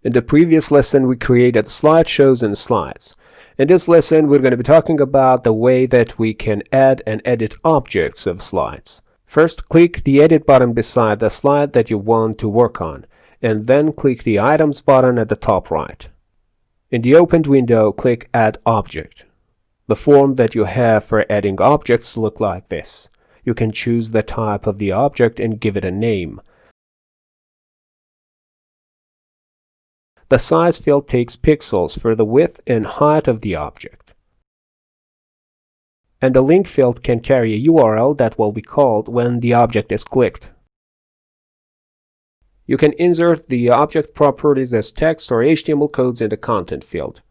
In the previous lesson, we created slideshows and slides. In this lesson, we're going to be talking about the way that we can add and edit objects of slides. First, click the Edit button beside the slide that you want to work on, and then click the Items button at the top right. In the opened window, click Add Object. The form that you have for adding objects looks like this. You can choose the type of the object and give it a name. The size field takes pixels for the width and height of the object. And the link field can carry a URL that will be called when the object is clicked. You can insert the object properties as text or HTML codes in the content field.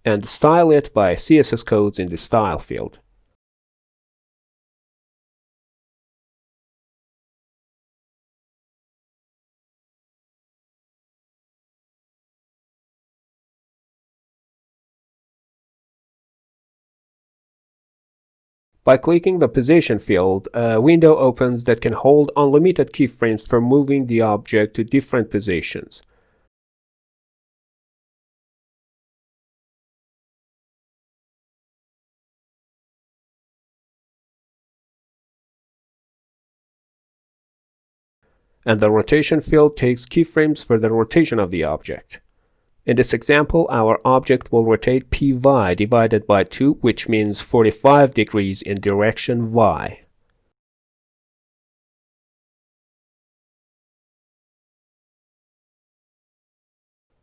And style it by CSS codes in the style field. By clicking the position field, a window opens that can hold unlimited keyframes for moving the object to different positions. And the rotation field takes keyframes for the rotation of the object. In this example, our object will rotate py divided by 2, which means 45 degrees in direction y.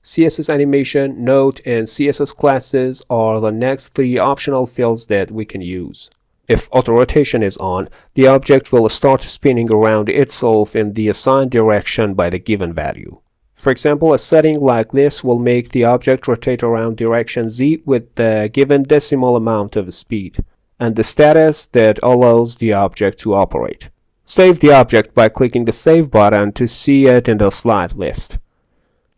CSS animation, note, and CSS classes are the next three optional fields that we can use. If auto rotation is on, the object will start spinning around itself in the assigned direction by the given value. For example, a setting like this will make the object rotate around direction z with the given decimal amount of speed, and the status that allows the object to operate. Save the object by clicking the Save button to see it in the slide list.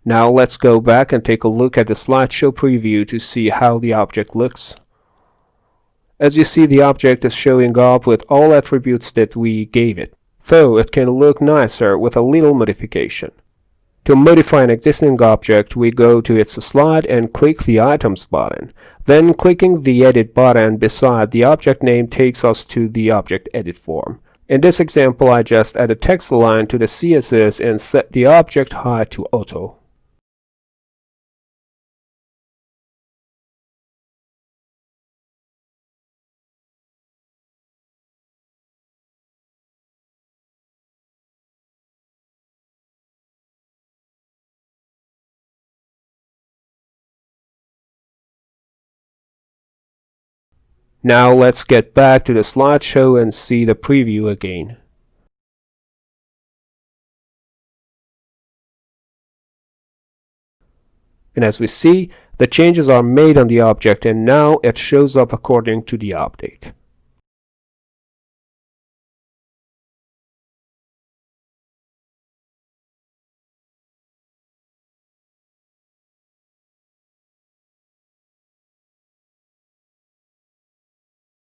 Now let's go back and take a look at the slideshow preview to see how the object looks. As you see, the object is showing up with all attributes that we gave it, though it can look nicer with a little modification. To modify an existing object, we go to its slide and click the Items button. Then clicking the Edit button beside the object name takes us to the Object Edit form. In this example, I just add a text line to the CSS and set the object height to auto. Now let's get back to the slideshow and see the preview again. And as we see, the changes are made on the object and now it shows up according to the update.